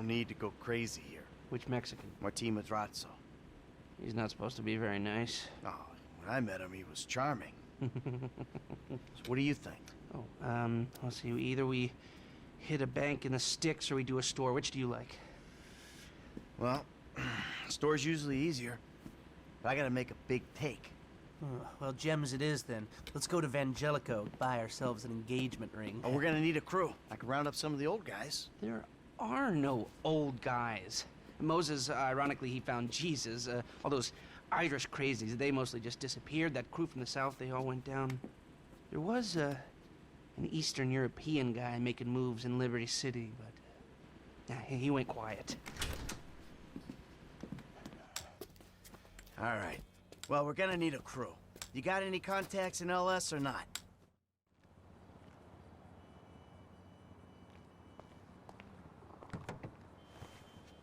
need to go crazy here. Which Mexican? Martin Madrazo. He's not supposed to be very nice. Oh, when I met him, he was charming. So what do you think? Oh, let's see. Either we hit a bank in the sticks or we do a store. Which do you like? Well, store's usually easier. But I gotta make a big take. Well, gems it is then. Let's go to Vangelico, buy ourselves an engagement ring. Oh, we're gonna need a crew. I can round up some of the old guys. There are no old guys. Moses, ironically, he found Jesus. All those Irish crazies, they mostly just disappeared. That crew from the south, they all went down. There was an Eastern European guy making moves in Liberty City, but he went quiet. All right. Well, we're gonna need a crew. You got any contacts in LS or not?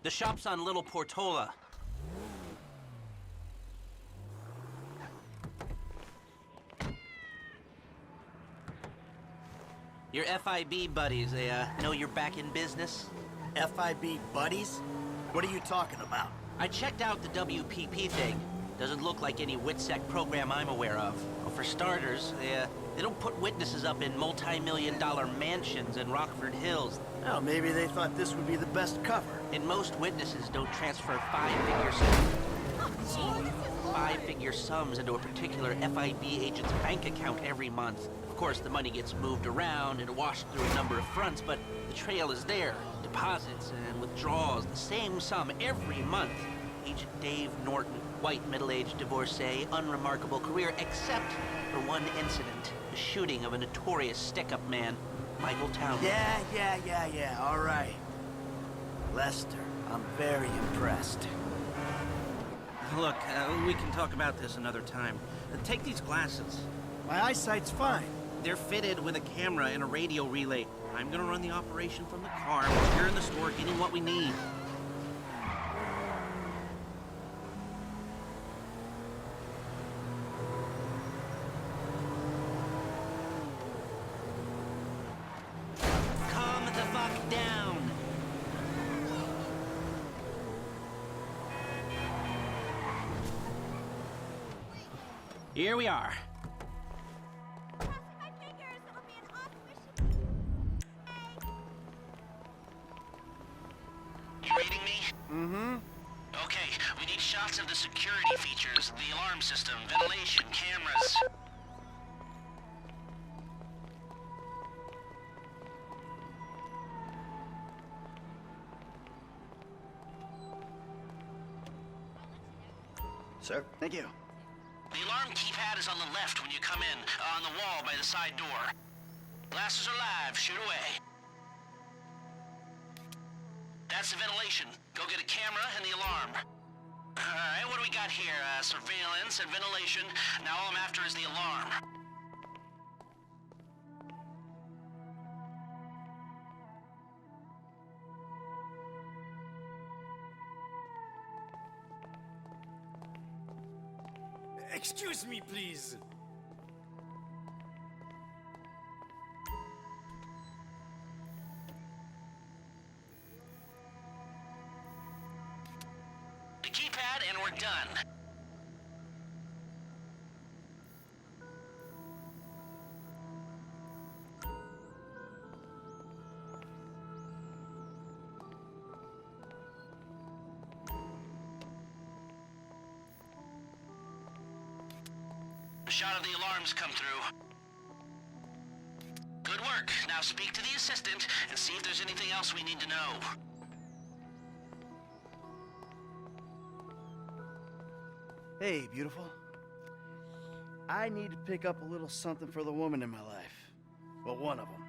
The shop's on Little Portola. Your FIB buddies, they know you're back in business? FIB buddies? What are you talking about? I checked out the WPP thing. Doesn't look like any WITSEC program I'm aware of. Well, for starters, they don't put witnesses up in multi-million-dollar mansions in Rockford Hills. Oh, maybe they thought this would be the best cover. And most witnesses don't transfer five-figure sums into a particular FIB agent's bank account every month. Of course, the money gets moved around and washed through a number of fronts, but the trail is there. Deposits and withdrawals, the same sum every month. Agent Dave Norton, white, middle-aged divorcee, unremarkable career, except for one incident, the shooting of a notorious stick-up man, Michael Townley. Yeah, all right. Lester, I'm very impressed. Look, we can talk about this another time. Take these glasses. My eyesight's fine. They're fitted with a camera and a radio relay. I'm gonna run the operation from the car while you're in the store getting what we need. Calm the fuck down. Here we are. You reading me? Mm-hmm. Okay, we need shots of the security features, the alarm system, ventilation, cameras. Sir, thank you. The alarm keypad is on the left when you come in, on the wall by the side door. Glasses are live, shoot away. That's the ventilation. Go get a camera and the alarm. Alright, what do we got here? Surveillance and ventilation. Now all I'm after is the alarm. Excuse me, please. The keypad and we're done. A shot of the alarms come through. Good work. Now speak to the assistant and see if there's anything else we need to know. Hey, beautiful. I need to pick up a little something for the woman in my life. Well, one of them.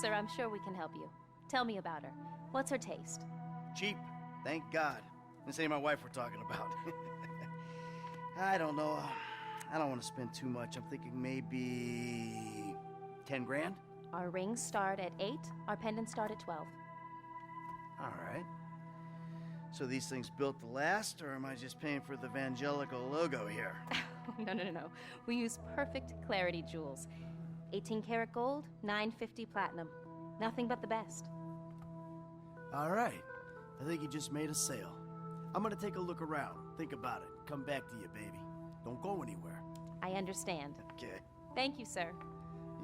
Sir, I'm sure we can help you. Tell me about her. What's her taste? Cheap, thank God. This ain't my wife we're talking about. I don't know. I don't want to spend too much. I'm thinking maybe 10 grand? Our rings start at 8, our pendants start at 12. All right. So these things built to last, or am I just paying for the Vangelico logo here? No. We use perfect clarity jewels. 18 karat gold, 950 platinum. Nothing but the best. All right. I think you just made a sale. I'm gonna take a look around. Think about it. Come back to you, baby. Don't go anywhere. I understand. Okay. Thank you, sir.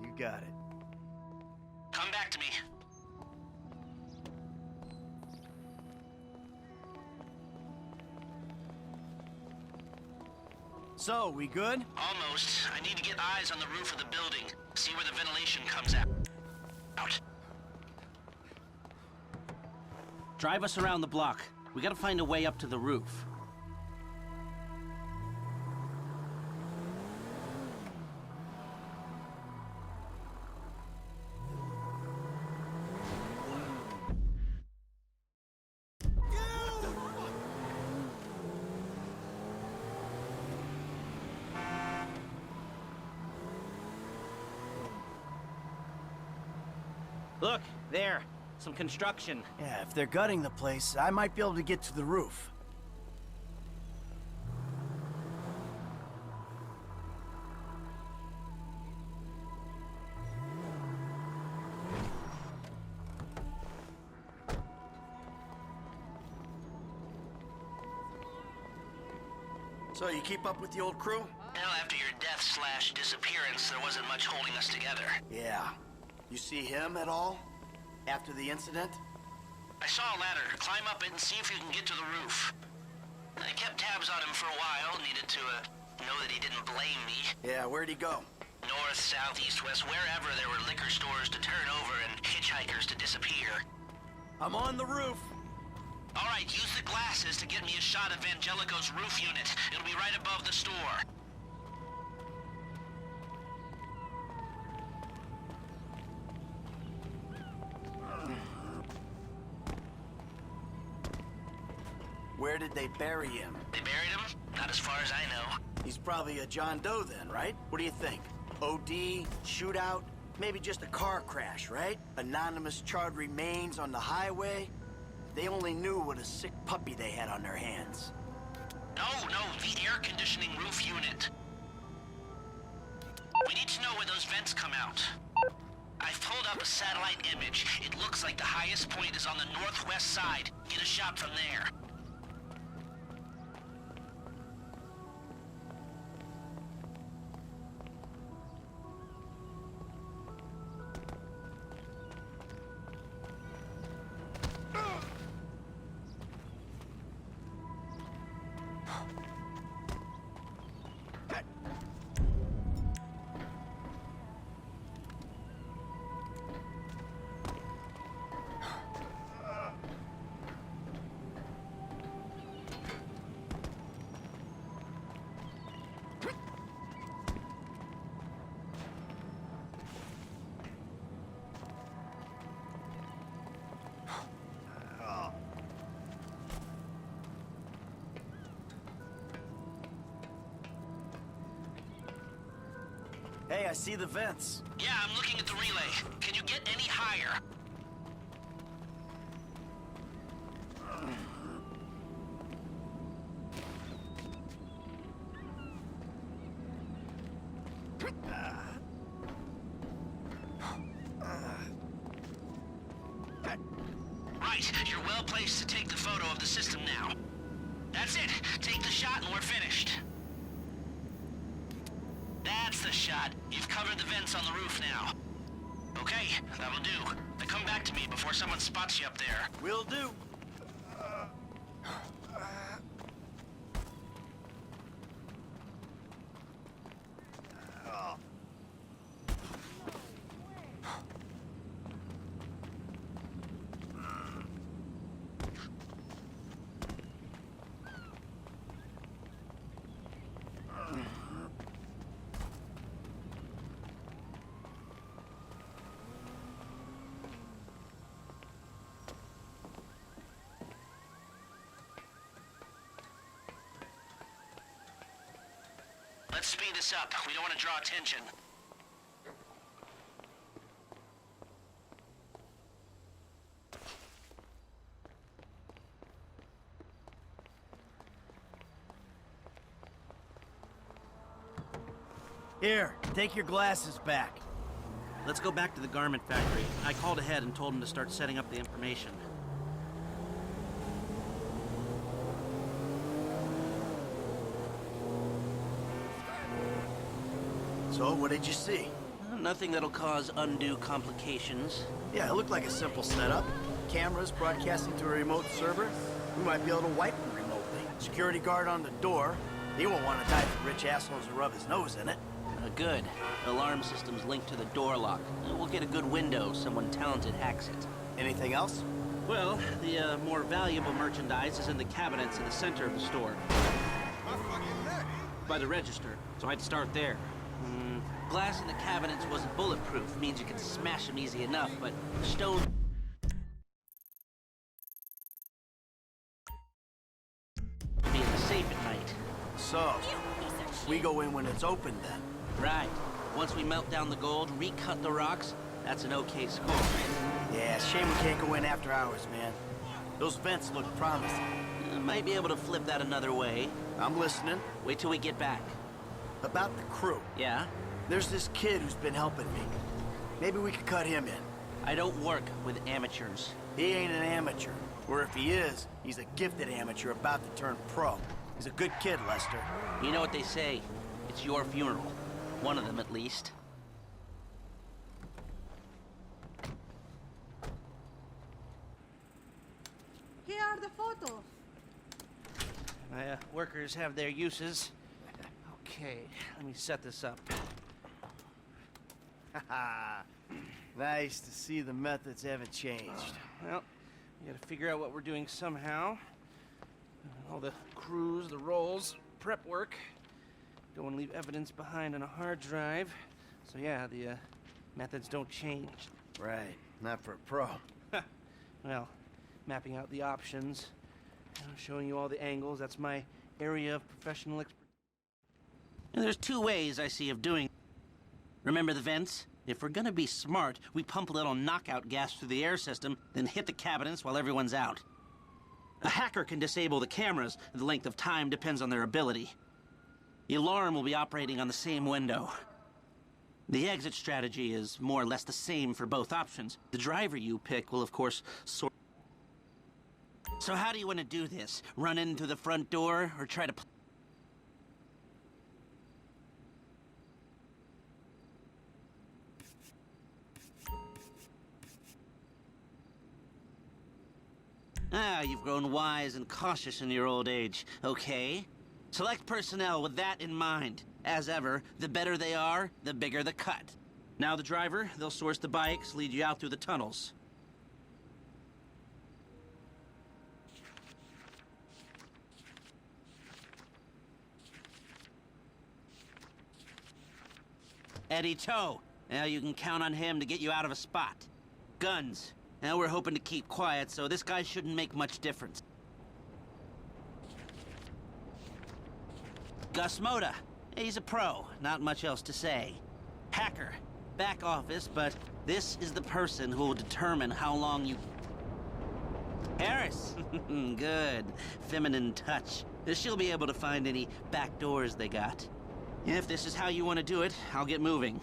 You got it. Come back to me. So, we good? Almost. I need to get eyes on the roof of the building. See where the ventilation comes out. Drive us around the block. We gotta find a way up to the roof. Look, there. Some construction. Yeah, if they're gutting the place, I might be able to get to the roof. So, you keep up with the old crew? Well, after your death/disappearance, there wasn't much holding us together. Yeah. You see him at all? After the incident? I saw a ladder. Climb up it and see if you can get to the roof. I kept tabs on him for a while. Needed to know that he didn't blame me. Yeah, where'd he go? North, south, east, west, wherever there were liquor stores to turn over and hitchhikers to disappear. I'm on the roof. All right, use the glasses to get me a shot of Angelico's roof unit. It'll be right above the store. Where did they bury him? They buried him? Not as far as I know. He's probably a John Doe then, right? What do you think? OD, shootout, maybe just a car crash, right? Anonymous charred remains on the highway. They only knew what a sick puppy they had on their hands. No, the air conditioning roof unit. We need to know where those vents come out. I've pulled up a satellite image. It looks like the highest point is on the northwest side. Get a shot from there. Hey, I see the vents. Yeah, I'm looking at the relay. Can you get any higher? Right, you're well placed to take the photo of the system now. That's it. Take the shot and we're finished. That's the shot. You've covered the vents on the roof now. Okay, that'll do. Now come back to me before someone spots you up there. Will do. Let's speed this up. We don't want to draw attention. Here, take your glasses back. Let's go back to the garment factory. I called ahead and told him to start setting up the information. So, what did you see? Nothing that'll cause undue complications. Yeah, it looked like a simple setup. Cameras broadcasting to a remote server. We might be able to wipe them remotely. Security guard on the door. He won't want to die for rich assholes who rub his nose in it. Good. Alarm system's linked to the door lock. We'll get a good window. Someone talented hacks it. Anything else? Well, the more valuable merchandise is in the cabinets in the center of the store. By the register, so I'd start there. Glass in the cabinets wasn't bulletproof, means you can smash them easy enough, but stone... be in the safe at night. So, we go in when it's open then. Right. Once we melt down the gold, recut the rocks, that's an okay score. Yeah, shame we can't go in after hours, man. Those vents look promising. Might be able to flip that another way. I'm listening. Wait till we get back. About the crew. Yeah? There's this kid who's been helping me. Maybe we could cut him in. I don't work with amateurs. He ain't an amateur. Or if he is, he's a gifted amateur about to turn pro. He's a good kid, Lester. You know what they say. It's your funeral. One of them, at least. Here are the photos. My workers have their uses. Okay, let me set this up. Nice to see the methods haven't changed. Well, we gotta figure out what we're doing somehow. All the crews, the rolls, prep work. Don't want to leave evidence behind on a hard drive. So yeah, the methods don't change. Right, not for a pro. Well, mapping out the options, showing you all the angles, that's my area of professional expertise. And there's two ways I see of doing. Remember the vents? If we're gonna be smart, we pump a little knockout gas through the air system, then hit the cabinets while everyone's out. A hacker can disable the cameras. The length of time depends on their ability. The alarm will be operating on the same window. The exit strategy is more or less the same for both options. The driver you pick will, of course, sort... So how do you want to do this? Run in through the front door, or try to... You've grown wise and cautious in your old age. Okay. Select personnel with that in mind. As ever, the better they are, the bigger the cut. Now the driver, they'll source the bikes, lead you out through the tunnels. Eddie Tow. Now you can count on him to get you out of a spot. Guns. Now we're hoping to keep quiet, so this guy shouldn't make much difference. Gus Moda. He's a pro. Not much else to say. Hacker. Back office, but this is the person who will determine how long you... Harris. Good. Feminine touch. She'll be able to find any back doors they got. If this is how you want to do it, I'll get moving.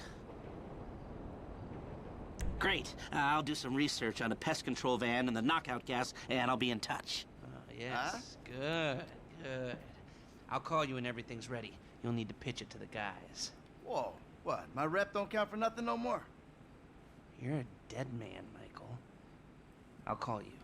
Great. I'll do some research on the pest control van and the knockout gas, and I'll be in touch. Yes, Huh? good. I'll call you when everything's ready. You'll need to pitch it to the guys. Whoa, what? My rep don't count for nothing no more? You're a dead man, Michael. I'll call you.